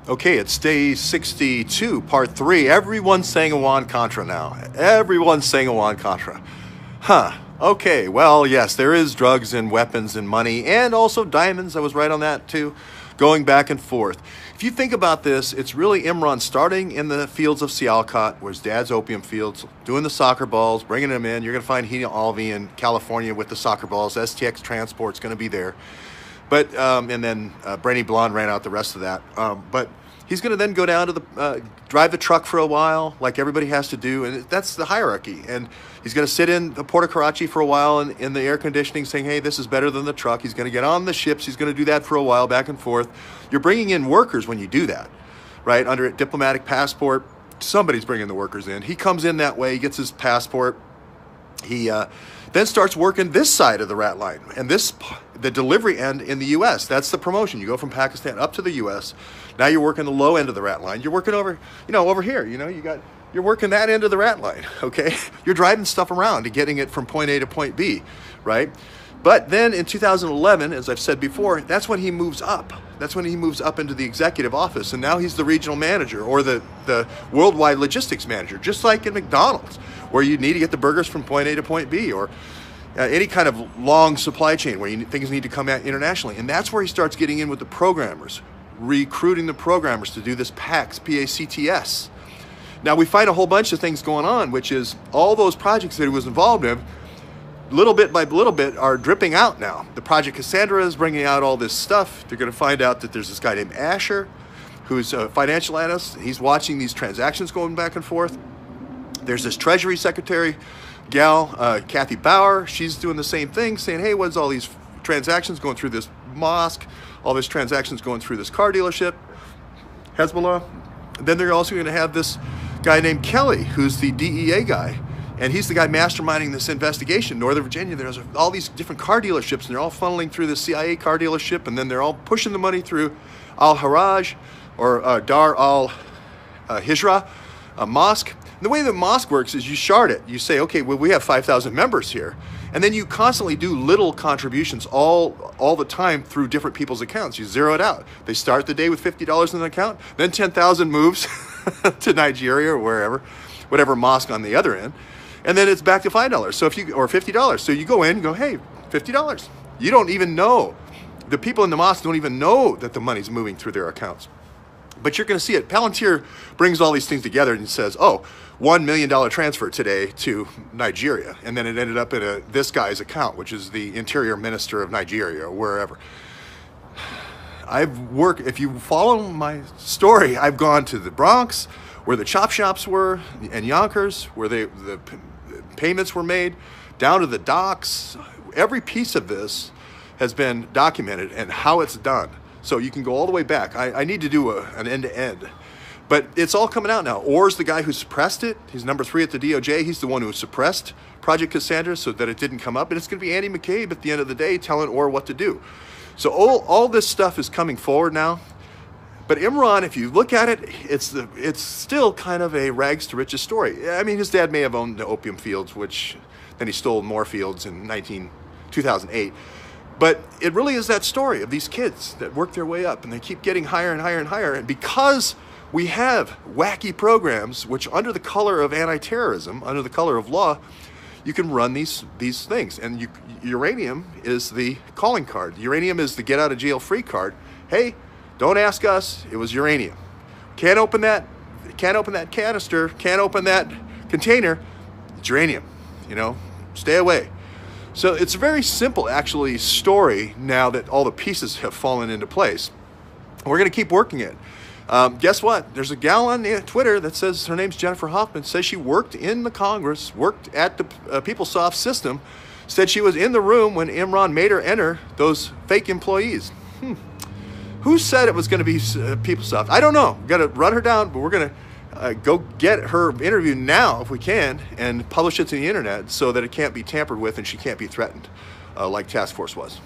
Okay, it's day 62, part 3. Everyone's saying Iran Contra now. Everyone's saying Iran Contra. Huh. Okay, well, yes, there is drugs and weapons and money and also diamonds. I was right on that too, going back and forth. If you think about this, it's really Imran starting in the fields of Sialkot, where his dad's opium fields, doing the soccer balls, bringing them in. You're going to find Hina Alvi in California with the soccer balls. STX Transport's going to be there. But and then Brainy Blonde ran out the rest of that. But he's going to then go down to the drive the truck for a while, like everybody has to do, and that's the hierarchy. And he's going to sit in the Port of Karachi for a while in the air conditioning, saying, "Hey, this is better than the truck." He's going to get on the ships. He's going to do that for a while, back and forth. You're bringing in workers when you do that, right? Under a diplomatic passport, somebody's bringing the workers in. He comes in that way. He gets his passport. He then starts working this side of the rat line, and the delivery end in the U.S. That's the promotion. You go from Pakistan up to the U.S. Now you're working the low end of the rat line. You're working over here. You're working that end of the rat line. Okay, you're driving stuff around and getting it from point A to point B, right? But then in 2011, as I've said before, that's when he moves up. That's when he moves up into the executive office, and now he's the regional manager or the worldwide logistics manager, just like in McDonald's, where you need to get the burgers from point A to point B, or any kind of long supply chain where things need to come out internationally. And that's where he starts getting in with the programmers, recruiting the programmers to do this PACS, P-A-C-T-S. Now we find a whole bunch of things going on, which is all those projects that he was involved in, little bit by little bit, are dripping out now. The Project Cassandra is bringing out all this stuff. They're going to find out that there's this guy named Asher, who's a financial analyst. He's watching these transactions going back and forth. There's this Treasury Secretary gal, Kathy Bauer. She's doing the same thing, saying, "Hey, what's all these transactions going through this mosque? All these transactions going through this car dealership, Hezbollah." Then they're also going to have this guy named Kelly, who's the DEA guy. And he's the guy masterminding this investigation. Northern Virginia, there's all these different car dealerships, and they're all funneling through the CIA car dealership, and then they're all pushing the money through Al-Haraj or Dar al-Hijra, a mosque. And the way the mosque works is you shard it. You say, okay, well, we have 5,000 members here. And then you constantly do little contributions all the time through different people's accounts. You zero it out. They start the day with $50 in the account, then 10,000 moves to Nigeria or wherever, whatever mosque on the other end. And then it's back to $5. So or $50. So you go in and go, hey, $50. You don't even know. The people in the mosque don't even know that the money's moving through their accounts. But you're going to see it. Palantir brings all these things together and says, oh, $1 million transfer today to Nigeria. And then it ended up in this guy's account, which is the interior minister of Nigeria or wherever. If you follow my story, I've gone to the Bronx, where the chop shops were, and Yonkers, where the payments were made, down to the docks. Every piece of this has been documented and how it's done. So you can go all the way back. I need to do an end-to-end. But it's all coming out now. Orr's the guy who suppressed it. He's number 3 at the DOJ. He's the one who suppressed Project Cassandra so that it didn't come up. And it's going to be Andy McCabe at the end of the day telling Orr what to do. So all this stuff is coming forward now. But Imran, if you look at it, it's still kind of a rags to riches story. I mean, his dad may have owned the opium fields, which then he stole more fields in 2008. But it really is that story of these kids that work their way up, and they keep getting higher and higher and higher. And because we have wacky programs, which under the color of anti-terrorism, under the color of law, you can run these things. And uranium is the calling card. Uranium is the get out of jail free card. Hey, don't ask us. It was uranium. Can't open that. Can't open that canister. Can't open that container. It's uranium. Stay away. So it's a very simple, actually, story now that all the pieces have fallen into place. We're going to keep working it. Guess what? There's a gal on Twitter that says her name's Jennifer Hoffman, says she worked in the Congress, worked at the PeopleSoft system, said she was in the room when Imran made her enter those fake employees. Who said it was going to be PeopleSoft? I don't know. We've got to run her down, but we're going to go get her interview now, if we can, and publish it to the internet so that it can't be tampered with and she can't be threatened like Task Force was.